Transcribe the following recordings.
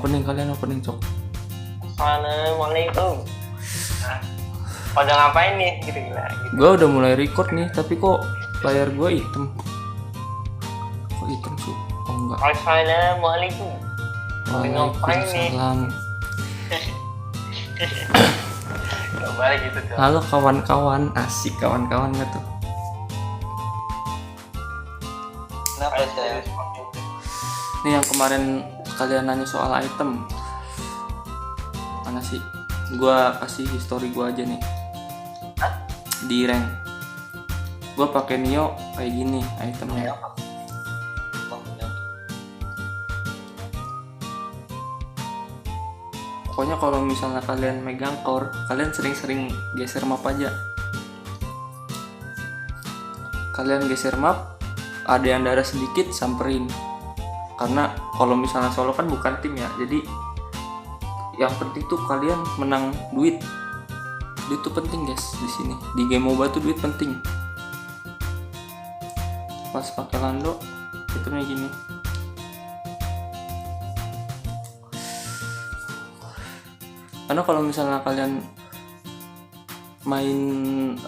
Opening kalian opening cok. Assalamualaikum. Nah, pada ngapain nih gitu gila gitu. Gue udah mulai record nih, tapi kok layar gue hitam. Kok hitam sih? Oh enggak. Assalamualaikum. Ngapain nih? Waalaikumsalam. Gak balik gitu tuh. Halo kawan-kawan, asik kawan-kawan gak tuh? Kenapa saya? Nih yang kemarin kalian nanya soal item. Mana sih? Gua kasih history gua aja nih. Hah? Di rank. Gua pakai Neo kayak gini itemnya. Pokoknya kalau misalnya kalian megang core, kalian sering-sering geser map aja. Kalian geser map, ada yang darah sedikit samperin. Karena kalau misalnya solo kan bukan tim ya, jadi yang penting tuh kalian menang duit. Duit tuh penting guys di sini. Di game MOBA tuh duit penting. Pas pakai Lando, itemnya gini. Karena kalau misalnya kalian main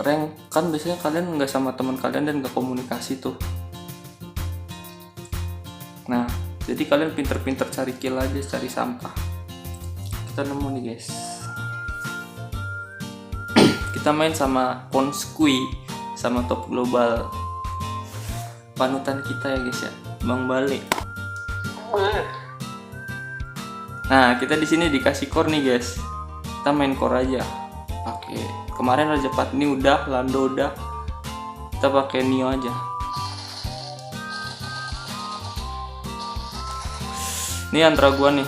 rank kan biasanya kalian nggak sama teman kalian dan nggak komunikasi tuh. Nah, jadi kalian pinter-pinter cari kill aja, cari sampah. Kita nemu nih guys. Kita main sama Ponskui sama Top Global. Panutan kita ya guys ya, Bang Bale. Nah, kita di sini dikasih core nih guys. Kita main core aja. Pakai kemarin Raja Patni udah, Lando udah. Kita pakai Neo aja. Ini antara gua nih.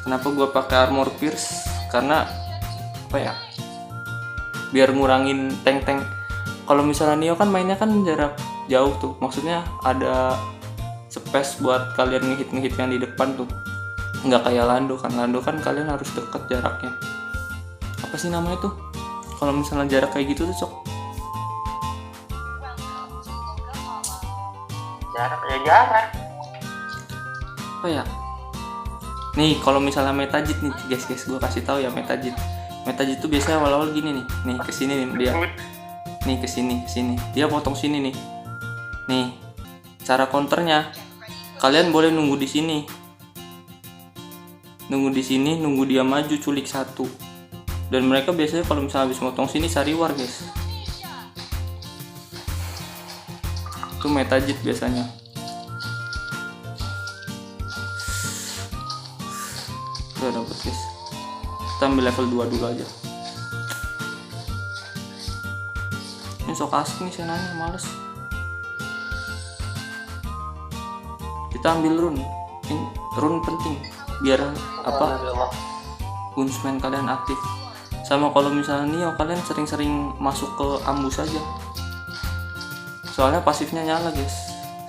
Kenapa gua pakai armor pierce? Karena apa ya? Biar ngurangin tank-tank. Kalau misalnya Neo kan mainnya kan jarak jauh tuh. Maksudnya ada space buat kalian ngehit yang di depan tuh. Nggak kayak Lando kan kalian harus deket jaraknya. Apa sih namanya tuh? Kalau misalnya jarak kayak gitu tuh cok. Jarak. Apa ya? Nih kalau misalnya metajit nih guys gue kasih tahu ya metajit. Metajit tuh biasanya awal-awal gini nih. Nih kesini nih dia. Nih kesini. Dia potong sini nih. Nih cara counternya kalian boleh nunggu di sini. Nunggu dia maju culik satu. Dan mereka biasanya kalau misalnya habis motong sini cari war guys. Itu metajit biasanya. Udah dapet guys. Kita ambil level 2 dulu aja. Ini sok asik nih saya nanya, males. Kita ambil rune. Ini rune penting biar apa? Gunsman kalian aktif. Sama kalau misalnya Neo kalian sering-sering masuk ke ambus aja. Soalnya pasifnya nyala guys.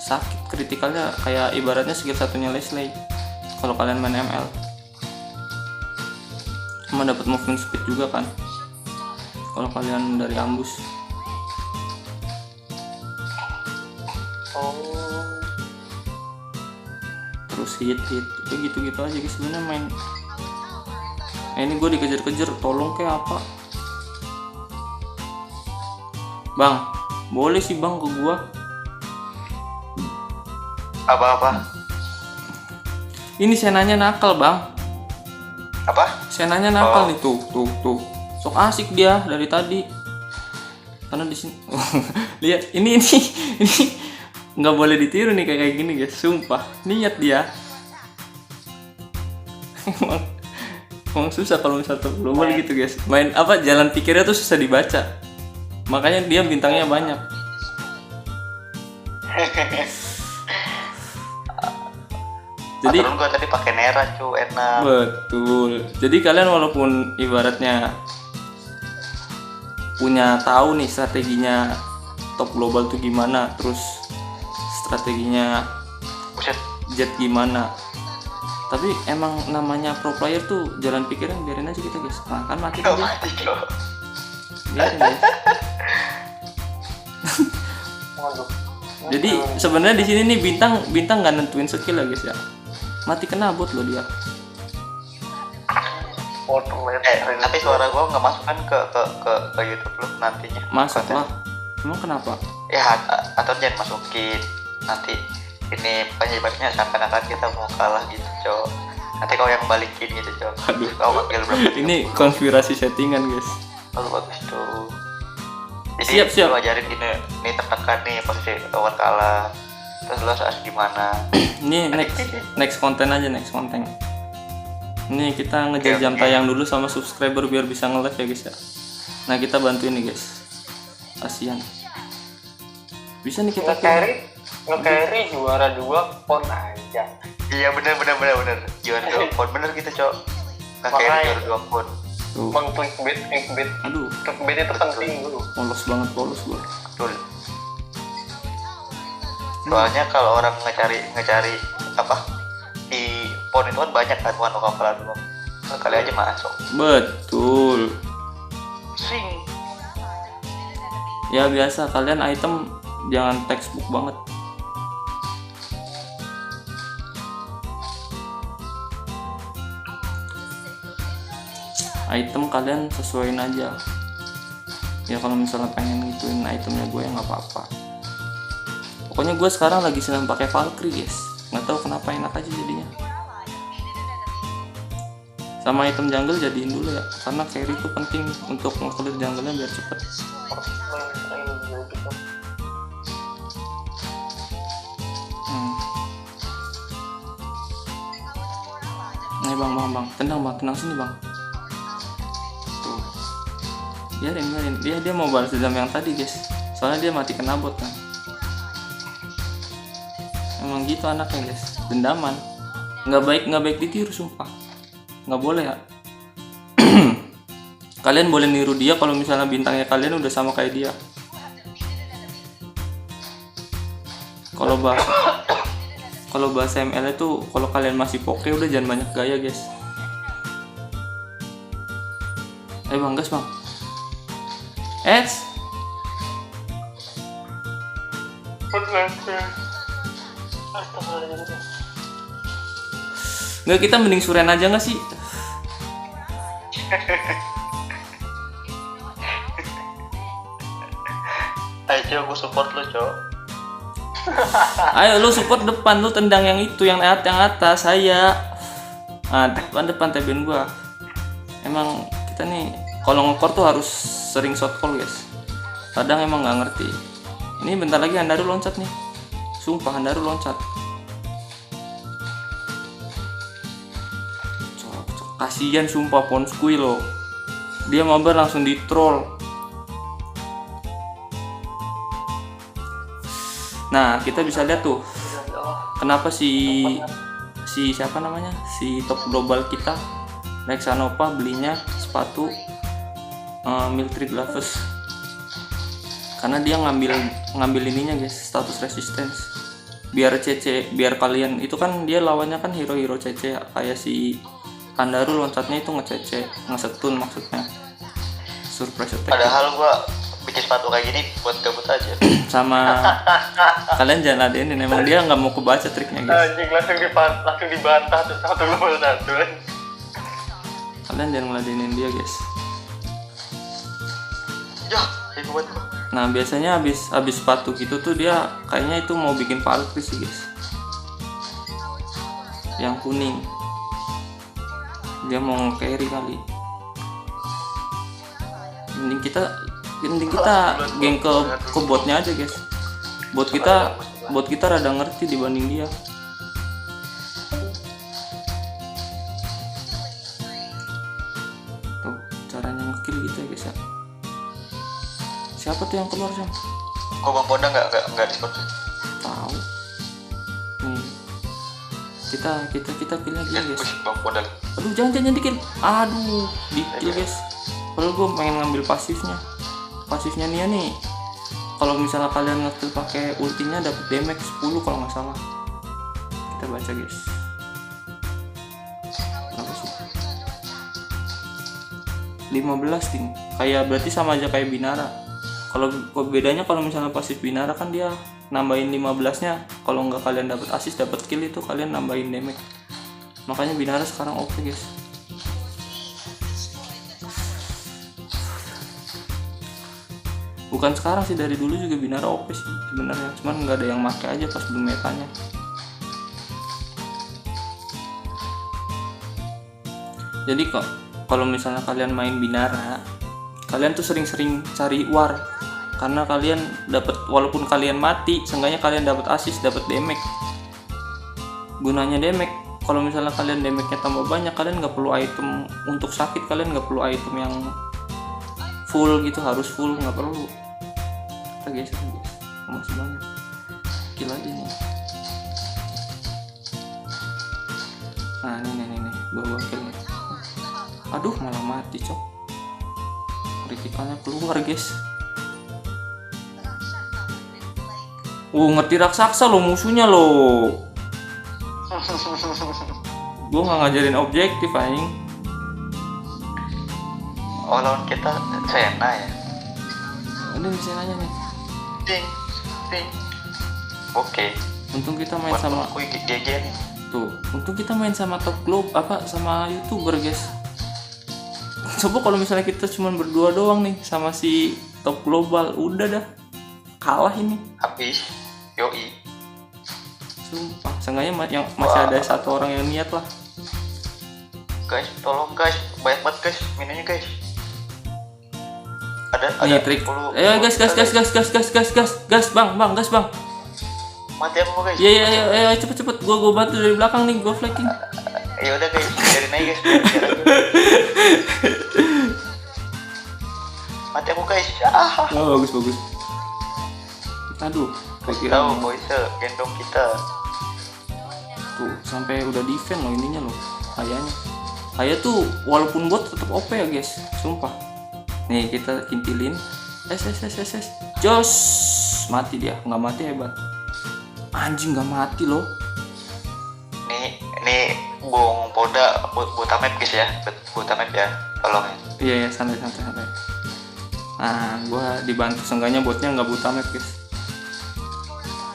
Sakit kritikalnya kayak ibaratnya skill satunya Leslie. Kalau kalian main ML. Sama dapat movement speed juga kan. Kalau kalian dari ambus. Terus hit itu gitu-gitu aja guys sebenarnya main. Ini gue dikejar-kejar, tolong kayak apa? Bang, boleh sih bang ke gua. Apa? Ini senanya nakal bang. Apa? Senanya nakal nih tuh. Sok asik dia dari tadi. Karena di sini. Lihat ini nggak boleh ditiru nih kayak gini guys, sumpah. Niat dia. Emang susah kalau misalnya Top Global gitu guys. Main apa jalan pikirnya tuh susah dibaca. Makanya dia bintangnya banyak. Jadi gue tadi pakai Nera cu, enak. Betul. Jadi kalian walaupun ibaratnya punya tahu nih strateginya Top Global tuh gimana, terus strateginya Jet gimana. Tapi emang namanya pro player tuh jalan pikirnya biarin aja kita guys. Nah, kan mati aja. Biarin guys. Jadi sebenarnya di sini nih bintang nggak nentuin skill ya guys ya. Mati kena bot loh dia. Tapi suara gue nggak masuk kan ke YouTube lu nantinya. Masuk lah. Emang kenapa? Ya atau jangan masukin nanti ini penyebabnya seakan-akan kita mau kalah gitu cok. Nanti kau yang balikin gitu cok. Aduh. Kau panggil berapa? Ini konspirasi settingan guys. Lalu bagus tuh. Jadi Siap. lu ajarin ini tertekan nih posisi lawan kalah. Terus lu harus gimana? Ini next konten aja next konten. Ini kita ngejar jam Oke. tayang dulu sama subscriber biar bisa nge-live ya guys ya. Nah kita bantuin nih guys. Kasihan. Bisa nih kita nge-carry juara 2 pon aja. Iya bener. Juara 2 pon bener gitu cok. Kakek Makanya. juara 2 pon. Tuh. Bang clickbait. Aduh, Clickbait itu penting dulu. polos gua. Betul. Soalnya kalau orang ngecari apa di pon itu kan banyak kan bukan kapalan doang. Kali aja masuk. Betul. Swing. Ya biasa kalian item jangan textbook banget. Item kalian sesuaiin aja. Ya kalau misalnya pengen ngituin itemnya gue ya nggak apa-apa. Pokoknya gue sekarang lagi senang pakai Valkyrie guys. Nggak tahu kenapa enak aja jadinya. Sama item jungle jadiin dulu ya, karena carry itu penting untuk nge-clear jungle-nya biar cepet. Nih bang, tenang sini bang. Tuh, biarin. Dia mau balas dendam yang tadi guys. Soalnya dia mati kena bot kan. Emang gitu anaknya guys, dendaman. Nggak baik ditiru sumpah. Nggak boleh ya. Kalian boleh niru dia kalau misalnya bintangnya kalian udah sama kayak dia. Kalau bahasa ML itu kalau kalian masih poke udah jangan banyak gaya guys. Ayo bang, gas bang. Nggak, kita mending suren aja nggak sih? Ayo gue support lu cok. Ayo lu support depan, lu tendang yang itu yang atas saya. Ah, depan tebin gua. Emang kita nih kalau ngekor tuh harus sering shot call guys. Kadang emang nggak ngerti. Ini bentar lagi Handaru loncat nih. Sumpah Handaru loncat. Kasian sumpah Ponskui lo. Dia mabar langsung di troll. Nah, kita bisa lihat tuh kenapa si siapa namanya? Si top global kita Rexanova belinya sepatu military gloves. Karena dia ngambil ininya guys, status resistance. Biar CC, biar kalian itu kan dia lawannya kan hero-hero CC kayak si Handaru loncatnya itu nge-CC, nge-stun maksudnya. Surprise attack. Padahal gua bikin sepatu kayak gini buat gabut aja. Sama kalian jangan ladenin, emang dia nggak mau kebaca triknya guys. Anjing langsung dibantah tuh satu level satu. Kalian jangan ngeladenin dia guys. Ya, ini buat gua. Nah biasanya habis sepatu gitu tuh dia kayaknya itu mau bikin Valkyrie sih guys. Yang kuning. Dia mau carry kali. Mending kita geng ke botnya aja guys. Bot kita rada ngerti dibanding dia. Tuh caranya ngekill gitu ya guys ya. Siapa tuh yang keluar Sam? Kok Bang Bonda nggak Discord sih? Tahu. Nih. Kita kill lagi ya guys. Bang Bonda. Aduh jangan dikit. Aduh, dikit guys. Kalau gue pengen ngambil pasifnya Nia nih. Kalau misalnya kalian ngekill pakai ultinya dapat damage 10 kalau nggak salah. Kita baca guys. Berapa sih? 15 ting. Kayak berarti sama aja kayak Binara. Kalau bedanya kalau misalnya pasif Binara kan dia nambahin 15-nya. Kalau nggak kalian dapat assist, dapat kill, itu kalian nambahin damage. Makanya Binara sekarang OP guys. Bukan sekarang sih, dari dulu juga Binara OP sih sebenarnya, cuman nggak ada yang make aja pas belum metanya. Jadi kok kalau misalnya kalian main Binara, kalian tuh sering-sering cari war, karena kalian dapat, walaupun kalian mati, seenggaknya kalian dapat assist, dapat damage. Gunanya damage, kalau misalnya kalian damage-nya tambah banyak, kalian nggak perlu item untuk sakit, kalian nggak perlu item yang full gitu, harus full, nggak perlu. Kita geser guys, masih banyak, kill aja nih. Nah nih gua kill nih. Aduh, malah mati cok, kritikalnya keluar guys. Ngerti raksasa lo musuhnya lo. Gua nggak ngajarin objektif anjing. Oh, lawan kita Sena ya. Ini bisa nanya nih. Ding. Oke. Untung kita main Buat sama aku GG nih. tuh. Untung kita main sama top globe sama YouTuber guys. Coba kalau misalnya kita cuma berdua doang nih sama si top global, udah dah kalah ini. Habis. Yoi. Sumpah, seenggaknya yang masih ada satu orang yang niat lah. Guys, tolong guys, banyak banget guys, minumnya guys. Ada Nih trik. Ayo gas, bang, gas bang. Mati aku guys. Iya, cepet. Gua bantu dari belakang nih, gua flanking. Ya udah guys, biarin aja guys. Biar aja. Mati aku guys. Oh, bagus. Aduh, gua kira Tahu boys, gendong kita. tuh sampai udah defend loh ininya loh. Kayaknya tuh walaupun bot tetap OP ya guys, sumpah. Nih kita kintilin. Jos, mati dia, nggak mati hebat. Anjing nggak mati loh. Nih Bung Polda buat map guys ya, buat map ya, tolong ya. Iya, santai. Nah, gua dibantu, seenggaknya botnya nggak buta map guys.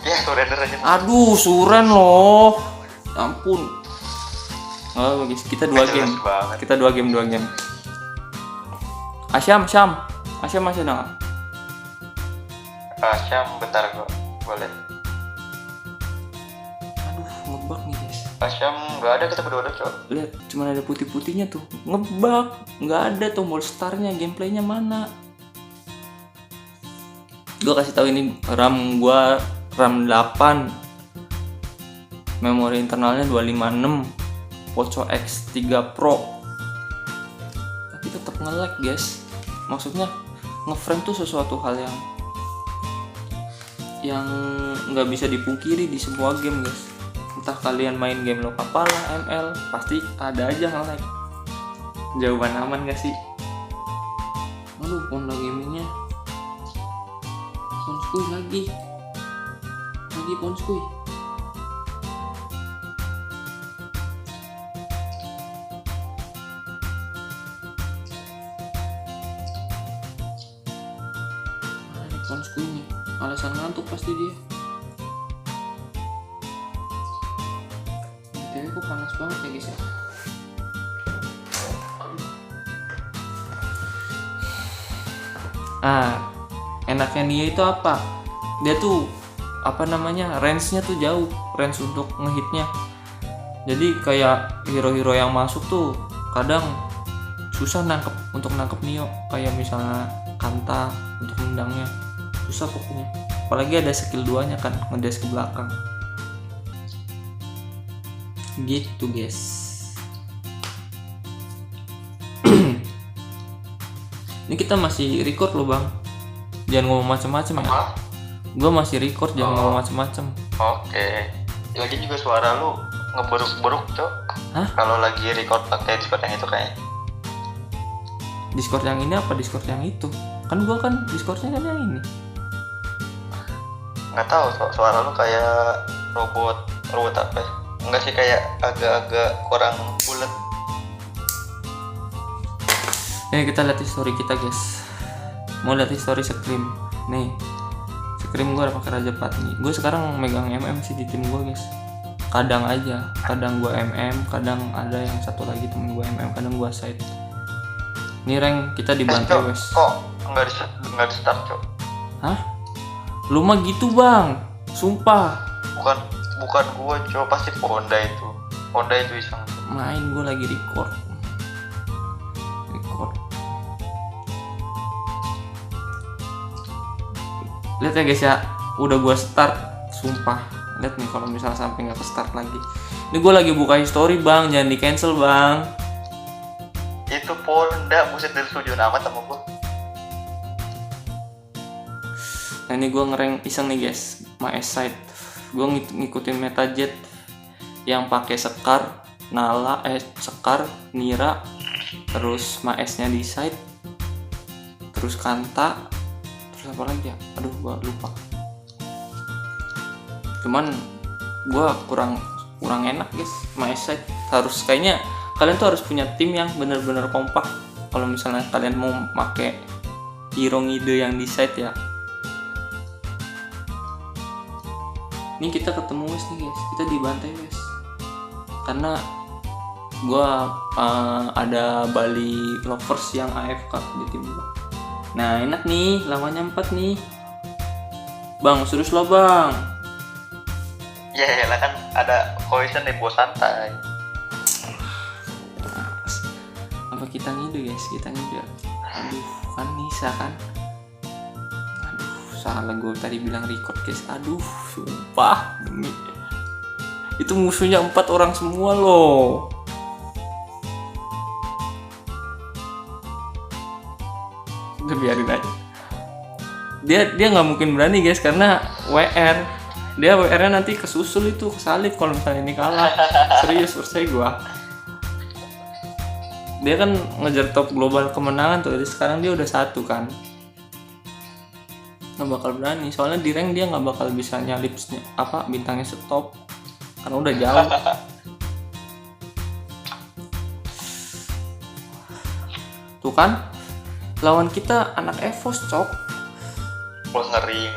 Ya, surrender aja. Aduh, suren loh. Ampun. Oh, guys, kita 2 game. Kita 2 game. Asyam masih ada nggak? Syam bentar kok, boleh. Aduh, ngebug nih guys. Syam nggak ada, kita berdua cok. Lihat, cuma ada putih-putihnya tuh. Ngebug, nggak ada tombol startnya, gameplaynya mana? Gua kasih tahu ini RAM gua RAM 8, memori internalnya 256, Poco X3 Pro, tapi tetap nge-lag guys. Maksudnya ngeframe tuh sesuatu hal yang nggak bisa dipungkiri di semua game guys. Entah kalian main game Lokapala, ML, pasti ada aja nge-lag. Jawaban aman gak sih? Aduh, Honda gamingnya Ponskuy lagi Ponskuy. Ponskuy nih, alasan ngantuk pasti dia. BTW kok panas banget ya guys ya. Enaknya Nia itu apa? Dia tuh range-nya tuh jauh, range untuk ngehitnya. Jadi kayak hero-hero yang masuk tuh kadang susah untuk nangkep Nio, kayak misalnya Kanta untuk nendangnya susah pokoknya. Apalagi ada skill 2-nya kan, ngedash ke belakang. Gitu guys. Ini kita masih record loh bang, jangan ngomong macem-macem ya. Gue masih record, jangan ngomong macem-macem. Oke. Lagi juga suara lu ngeburuk-buruk cok. Hah? Kalau lagi record pakai Discord yang itu kayak. Discord yang ini apa Discord yang itu? Kan gue kan Discordnya kan yang ini. Nggak tahu, suara lu kayak robot apa? Enggak sih, kayak agak-agak kurang bulat. Kita lihat history kita guys. Mau lihat history scrim nih. Krim gue pakai Raja Patni. Gue sekarang megang MM sih di tim gue guys. Kadang aja, kadang gue MM, kadang ada yang satu lagi temen gue MM, kadang gue side. Ini rank kita dibantai Cok, wes. kok nggak di start Cok? Hah? Lu mah gitu bang, sumpah. Bukan gua Cok, pasti Honda itu iseng. Main gue lagi record. Lihat ya guys ya, udah gue start, sumpah. Lihat nih kalau misalnya sampai nggak ke start lagi. Ini gue lagi buka history bang, jangan di cancel bang. Itu Honda, buset dari setuju amat sama gua. Nah ini gue ngerank iseng nih guys, Maes side. Gue ngikutin metajet yang pakai Sekar, Sekar, Nira, terus Maesnya di side, terus Kanta, terus apa lagi ya? Aduh gue lupa. Cuman gue kurang enak guys Maes side. Harus kayaknya kalian tuh harus punya tim yang bener-bener kompak kalau misalnya kalian mau pakai hero ngide yang di side ya. Ini kita ketemu wes nih guys, kita dibantai wes karena gua ada Bali Lovers yang AFK di tim gua. Nah enak nih, lawannya 4 nih bang, serius lo bang. Ya lah kan ada poison nih, bos santai. Apa kita ngide guys, kita ngide. Aduh kan Nisa kan. Salah gue tadi bilang record guys. Aduh sumpah demi itu musuhnya 4 orang semua loh. Udah biarin aja. Dia nggak mungkin berani guys karena WR. Dia WR-nya nanti kesusul itu, kesalip kalau misalnya ini kalah. Serius percaya gue. Dia kan ngejar top global kemenangan tuh. Jadi sekarang dia udah 1 kan. Nggak bakal berani, soalnya di rank dia nggak bakal bisa nyalip bintangnya stop karena udah jauh. Tuh kan lawan kita anak EVOS cok. Wah ngeri.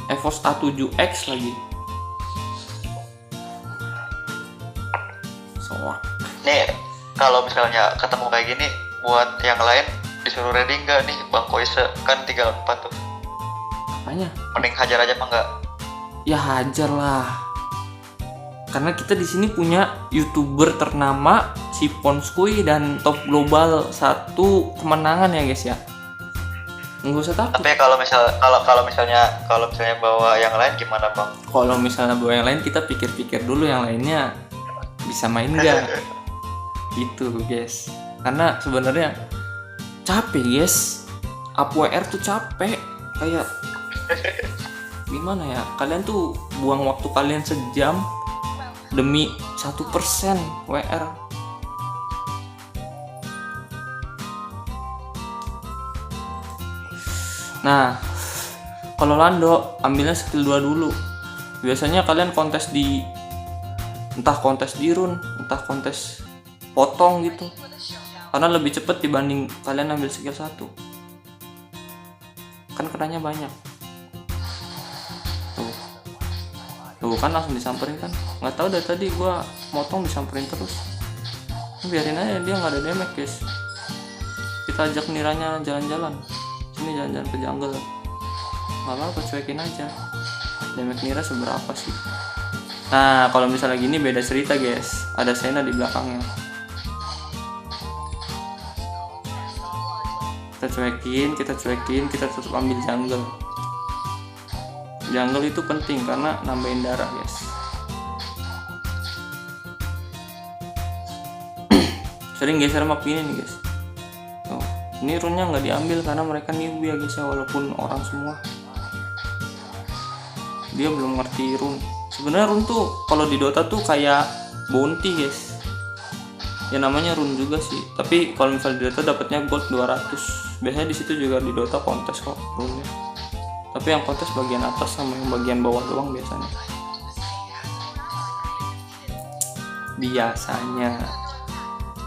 EVOS A7X lagi. Soak. Nih kalau misalnya ketemu kayak gini, buat yang lain disuruh ready nggak nih Bang Koise, kan 3-4 tuh. Apanya? Mending hajar aja apa enggak? Ya hajar lah. Karena kita di sini punya YouTuber ternama si Ponskui dan top global 1 kemenangan ya guys ya. Nggak usah takut. Tapi kalau misalnya bawa yang lain gimana Bang? Kalau misalnya bawa yang lain kita pikir-pikir dulu yang lainnya bisa main nggak. Gitu guys. Karena sebenarnya capek guys, up WR tuh capek, kayak gimana ya, kalian tuh buang waktu kalian sejam demi 1% WR. Nah kalau Lando ambilnya skill 2 dulu. Biasanya kalian kontes di entah kontes di run, entah kontes potong gitu, karena lebih cepet dibanding kalian ambil skill 1. Kan kenanya banyak. Tuh kan langsung disamperin kan. Nggak tahu dari tadi gua motong disamperin terus. Biarin aja dia nggak ada damage guys. Kita ajak Niranya jalan-jalan. Sini jalan-jalan ke jungle. Nggak apa-apa, cuekin aja. Damage Nira seberapa sih? Nah kalau misalnya gini beda cerita guys. Ada Sena di belakangnya. Kita cuekin, kita tetap ambil jungle. Jungle itu penting karena nambahin darah guys. Sering geser map ini nih guys. Tuh, ini runnya nggak diambil karena mereka newbie ya guys ya, walaupun orang semua. Dia belum ngerti run. Sebenarnya run tuh kalau di Dota tuh kayak bounty guys. Ya namanya run juga sih. Tapi kalau misalnya di Dota dapatnya gold 200. Biasanya di situ juga di Dota kontes kok runnya. Tapi yang kontes bagian atas sama yang bagian bawah doang biasanya.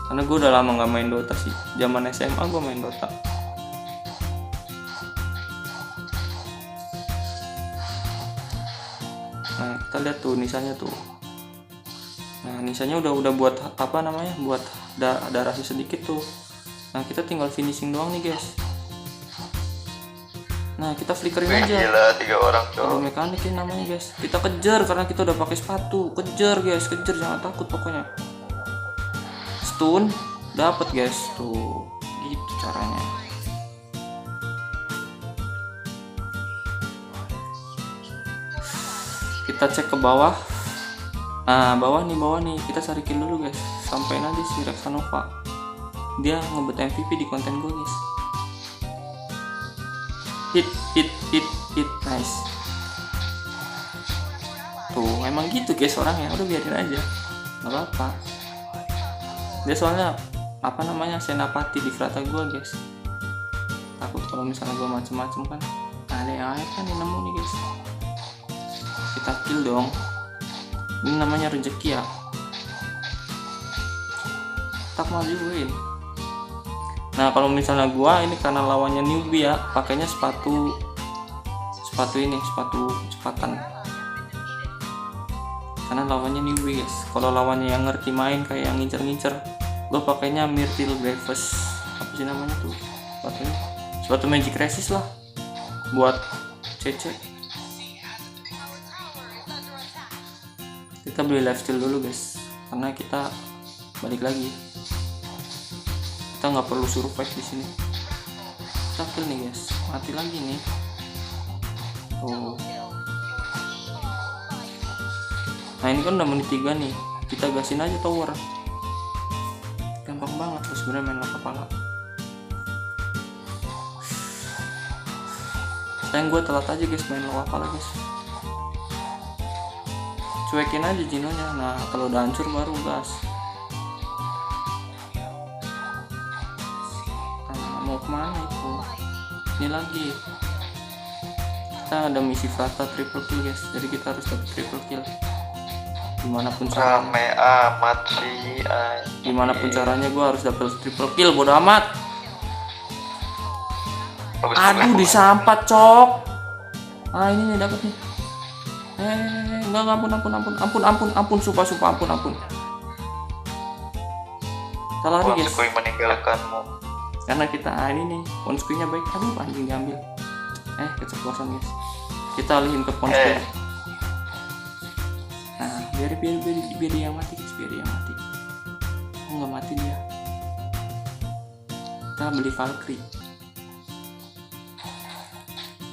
Karena gue udah lama nggak main Dota sih. Zaman SMA gue main Dota. kita lihat tuh nisanya tuh. Nah nisanya udah buat apa namanya, buat darahnya sedikit tuh. Nah kita tinggal finishing doang nih guys. Nah kita flickerin Wih, aja. gila 3 orang Kalau cowok. mekanik ini namanya guys, kita kejar karena kita udah pakai sepatu. Kejar guys, kejar, jangan takut pokoknya. Stun dapat guys tuh, gitu caranya. Kita cek ke bawah. Nah bawah nih kita cari kill dulu guys, sampai nanti si Rexanova dia ngebet MVP di konten gue guys. Hit, nice. Tuh emang gitu guys orangnya, udah biarin aja, nggak apa-apa. Dia soalnya apa namanya senapati di kereta gue guys. Takut kalau misalnya gue macem-macem kan, ada yang air kan yang nemu nih guys. Kita kill dong, ini namanya rezeki ya. Tak majuin. Nah kalau misalnya gua ini karena lawannya newbie ya, pakainya sepatu kecepatan. Karena lawannya newbie guys. Kalau lawannya yang ngerti main kayak yang ngincer-ngincer, gua pakainya Myrtle Breakfast. Apa sih namanya tuh? Sepatu Magic Resist lah, buat CC. Kita beli lifesteal dulu guys, karena kita balik lagi. Kita nggak perlu survive di sini. Kita kill nih guys, mati lagi nih. Tuh. Nah ini kan udah menit 3 nih, kita gasin aja tower. Gampang banget tuh sebenarnya main kepala. Sayang gue telat aja guys main low kepala guys. Cuekin aja Jinonya. Nah kalau udah hancur baru gas. Nah, mau kemana itu? Ini lagi kita ada misi Frata triple kill guys, jadi kita harus dapat triple kill dimanapun caranya. Rame amat sih. Dimanapun caranya gue harus dapat triple kill, bodo amat. Aduh disampat cok. Ah ini nih dapat nih. Enggak, ampun, sumpah, ampun. Kita lari guys. Aku meninggalkanmu. Karena kita ini nih, ponskuinya baik. Aduh, anjing diambil. Keceplosan guys. Kita alihin ke ponskui. Nah, biar dia yang mati guys, biar dia yang mati. Oh, nggak mati dia. Kita beli Valkyrie.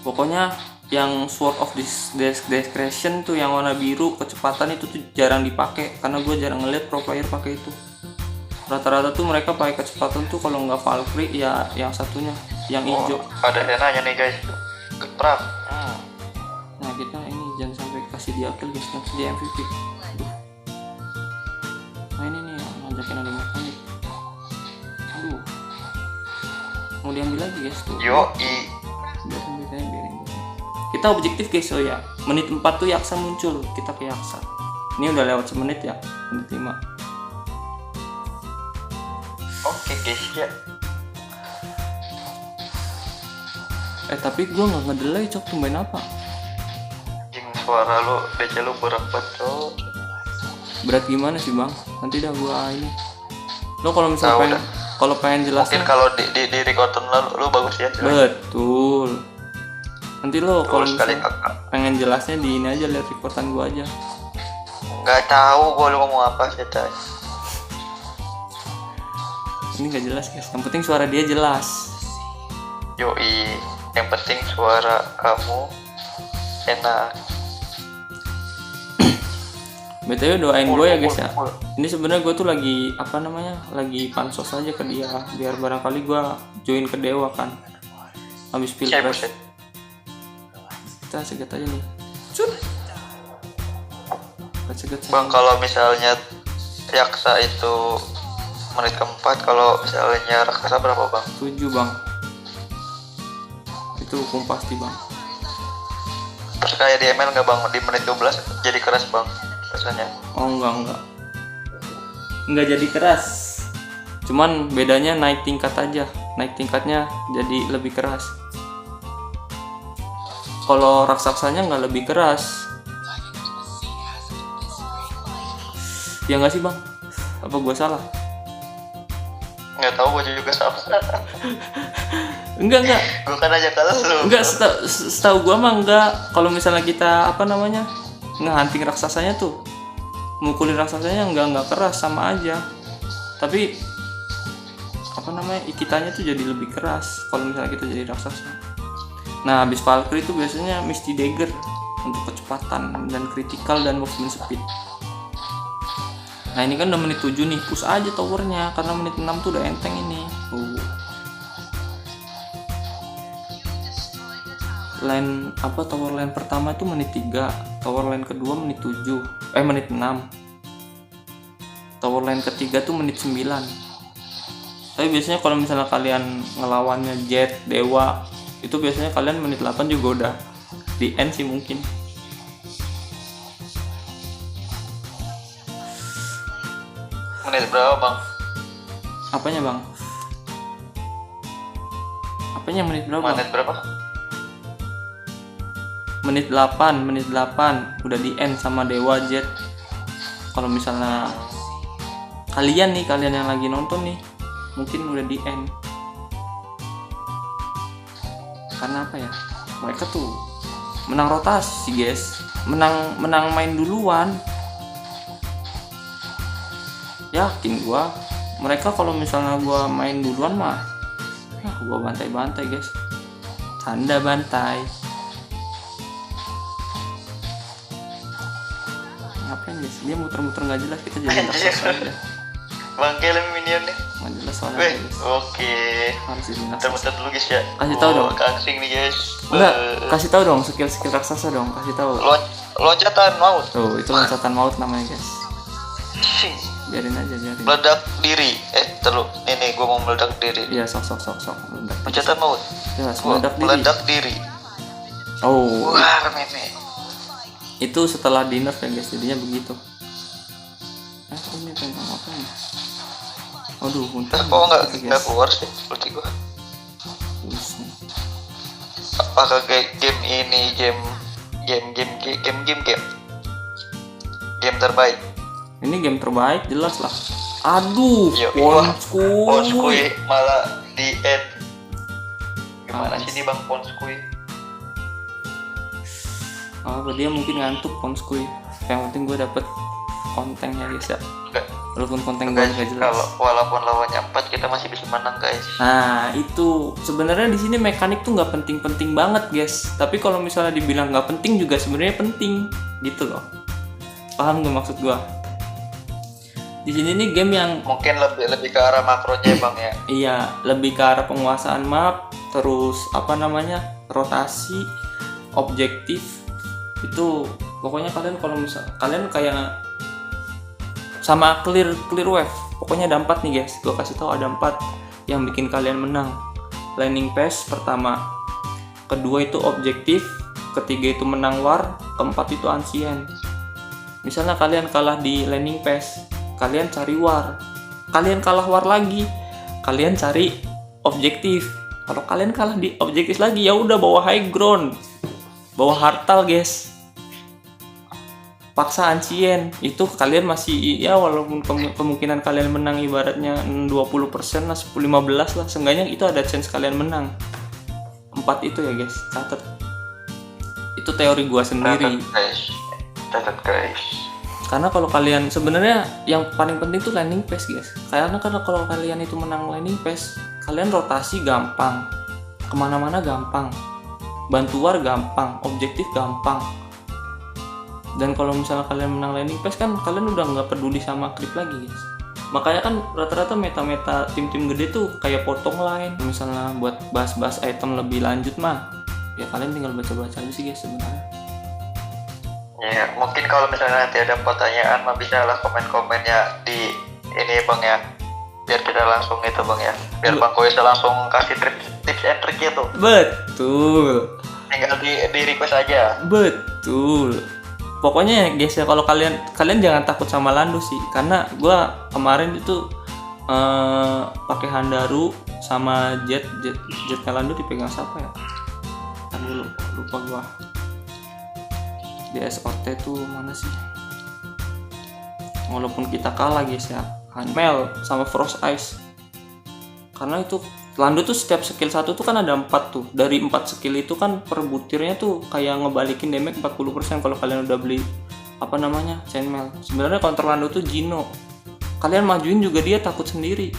Pokoknya yang Sword of Discretion tuh yang warna biru kecepatan itu tuh jarang dipakai karena gue jarang ngeliat pro player pakai itu. Rata-rata tuh mereka pakai kecepatan tuh kalau nggak Valkyrie ya yang satunya yang hijau. Ada henanya nih guys, geprak. Nah kita ini jangan sampai kasih dia kill guys, nanti dia MVP. Aduh. Nah ini nih yang ngajakin ada mekanik. Aduh, mau diambil lagi guys tuh. Biarin. Kita objektif guys, so ya menit 4 tuh Yaksa muncul, kita ke Yaksa. Ini udah lewat semenit ya, menit 5. Oke guys ya. Tapi gue nggak ngedelay cok, tumben apa? Jing suara lu, DC lu berat banget cok. Berat gimana sih bang? Nanti dah gue ini. Lo kalau misalnya pengen jelasnya. Mungkin kalau di recordan lu bagus ya. Betul. Nanti lo kalau sekali pengen jelasnya di ini aja, lihat recordan gue aja. Nggak tahu gue lu ngomong apa sih guys. Ini nggak jelas guys. Yang penting suara dia jelas. Yoi, yang penting suara kamu enak. BTW doain gue ya guys ya. Ini sebenarnya gue tuh lagi lagi pansos aja ke dia biar barangkali gue join ke Dewa kan. Habis pilpres. Kita seget aja nih. Bang, kalau misalnya Yaksa itu menit keempat, kalau misalnya Raksasa berapa bang? 7 bang. Itu hukum pasti bang. Terus kayak di ML nggak bang, di menit 12 jadi keras bang rasanya? Oh enggak jadi keras, cuman bedanya naik tingkat aja, naik tingkatnya jadi lebih keras. Kalau raksasanya nggak lebih keras, Ya nggak sih bang? Apa gua salah? Nggak tahu, gue juga sama. Enggak. Gue kan aja kalau lu. Enggak, setahu gua mah enggak. Kalau misalnya kita apa namanya ngehunting raksasanya tuh, mukulin raksasanya enggak keras, sama aja. Tapi apa namanya kitanya tuh jadi lebih keras kalau misalnya kita jadi raksasa. Nah habis Valkyrie itu biasanya Misty Dagger untuk kecepatan dan critical dan movement speed. Nah ini kan udah menit 7 nih, push aja towernya karena menit 6 tuh udah enteng ini. Line apa tower line pertama itu menit 3, tower line kedua menit 7, menit 6. Tower line ketiga tuh menit 9. Tapi biasanya kalau misalnya kalian ngelawannya Jet, Dewa, itu biasanya kalian menit 8 juga udah di end sih mungkin. Menit berapa bang? Apanya bang? Apanya menit berapa? Menit berapa? Menit 8 udah di end sama Dewa Jet. Kalau misalnya kalian yang lagi nonton nih mungkin udah di end. Karena apa ya? Mereka tuh menang rotasi guys, menang main duluan. Yakin gua mereka kalau misalnya gua main duluan mah gua bantai guys, tanda bantai. Ngapain guys, dia muter-muter nggak jelas, kita jadi raksasa aja. Bangke lah minion nih. Nggak jelas soalnya Weh, guys. oke. Harus jadi raksasa. Muter-muter dulu guys ya. Kasih tahu dong. Kangsing nih guys. Enggak, kasih tahu dong skill raksasa dong, kasih tahu. Loncatan maut. Tuh itu loncatan maut namanya guys. Biarin aja. Meledak diri. Terus ini gue mau meledak diri. Iya sok meledak. Loncatan maut. Jelas Gua meledak diri. Oh Wah meme. itu setelah di nerf ya guys, jadinya begitu. Ini tentang apa nih? Aduh muntah. Kok nggak keluar sih ulti gue? Apakah game ini game terbaik? Ini game terbaik jelas lah. Aduh, Ponskui malah di end. Gimana sih nih bang Ponskui? Dia mungkin ngantuk Ponskui. Yang penting gue dapet kontennya guys ya. Walaupun konten gue nggak jelas. Kalau walaupun lawannya 4 kita masih bisa menang guys. Nah itu sebenarnya di sini mekanik tuh nggak penting-penting banget guys. Tapi kalau misalnya dibilang nggak penting juga sebenarnya penting gitu loh. Paham gak maksud gue? Di sini nih game yang mungkin lebih ke arah makronya bang ya. Iya, lebih ke arah penguasaan map, terus rotasi, objektif. Itu pokoknya kalian kalau misal kalian kayak sama clear wave. Pokoknya ada 4 nih guys. Gua kasih tahu ada 4 yang bikin kalian menang. Landing phase pertama, kedua itu objektif, ketiga itu menang war, keempat itu ancient. Misalnya kalian kalah di landing phase, kalian cari war. Kalian kalah war lagi, kalian cari objektif. Kalau kalian kalah di objektif lagi, ya udah bawa high ground, bawa hartal guys. Paksa ancient itu kalian masih ya walaupun kemungkinan kalian menang ibaratnya 20% lah, 15 lah, seenggaknya itu ada chance kalian menang. 4 itu ya guys, catat. Itu teori gua sendiri. Catat guys. Karena kalau kalian sebenarnya yang paling penting tuh landing phase guys. Karena kalau kalian itu menang landing phase, kalian rotasi gampang, kemana-mana gampang, bantu war gampang, objektif gampang. Dan kalau misalnya kalian menang landing phase kan kalian udah nggak peduli sama creep lagi guys. Makanya kan rata-rata meta-meta tim-tim gede tuh kayak potong line. Misalnya buat bahas-bahas item lebih lanjut mah, ya kalian tinggal baca-baca aja sih guys sebenarnya. Ya, mungkin kalau misalnya nanti ada pertanyaan mah bisa lah komen-komennya di ini bang ya. Biar kita langsung itu bang ya. Biar Bang Koy langsung kasih tips and trick gitu. Betul. Tinggal di request aja. Betul. Pokoknya guys ya, kalau kalian jangan takut sama Landu sih, karena gua kemarin itu pakai Handaru sama Jet Landu dipegang siapa ya? Aduh lupa gua. Di SOT tuh mana sih? walaupun kita kalah guys ya, Mel sama Frost Ice. Karena itu Lando tuh setiap skill 1 tuh kan ada 4 tuh. Dari 4 skill itu kan per butirnya tuh kayak ngebalikin damage 40% kalau kalian udah beli apa namanya Chainmail. Sebenarnya counter Lando tuh Gino. Kalian majuin juga dia takut sendiri.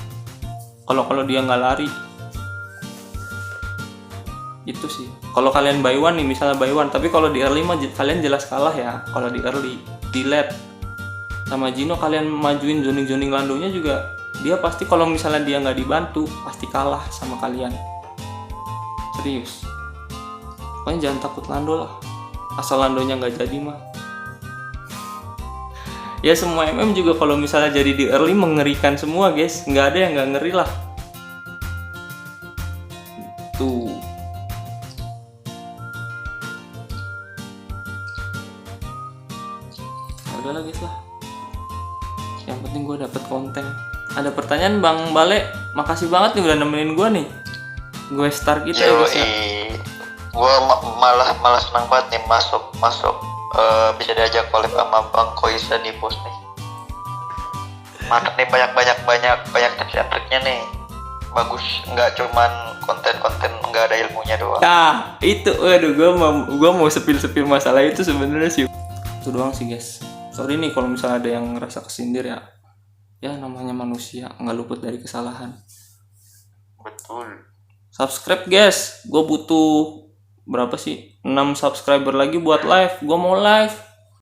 Kalau dia nggak lari. Itu sih. Kalau kalian buy one nih, misalnya buy one, tapi kalau di early mah kalian jelas kalah ya. Kalau di early, di late sama Gino kalian majuin zoning Landonya juga, dia pasti kalau misalnya dia nggak dibantu pasti kalah sama kalian. Serius. Pokoknya jangan takut Lando lah. Asal Landonya nggak jadi mah. Ya semua MM juga kalau misalnya jadi di early mengerikan semua guys. Nggak ada yang nggak ngeri lah. Tuh. Udah lah guys lah. Yang penting gue dapet konten. Ada pertanyaan Bang Bale? Makasih banget nih udah nemenin gue nih. Gue star kita ya guys ya. Gue malah senang banget nih masuk bisa diajak collab sama Bang Koisa nih bos nih. Mantap nih, banyak tips and triknya nih. Bagus, nggak cuman konten nggak ada ilmunya doang. Nah itu, waduh gue mau sepil masalah itu sebenarnya sih. Itu doang sih guys. Sorry nih kalau misalnya ada yang ngerasa kesindir ya. Ya namanya manusia, nggak luput dari kesalahan. Betul. Subscribe guys, gue butuh berapa sih? 6 subscriber lagi buat live. Gue mau live.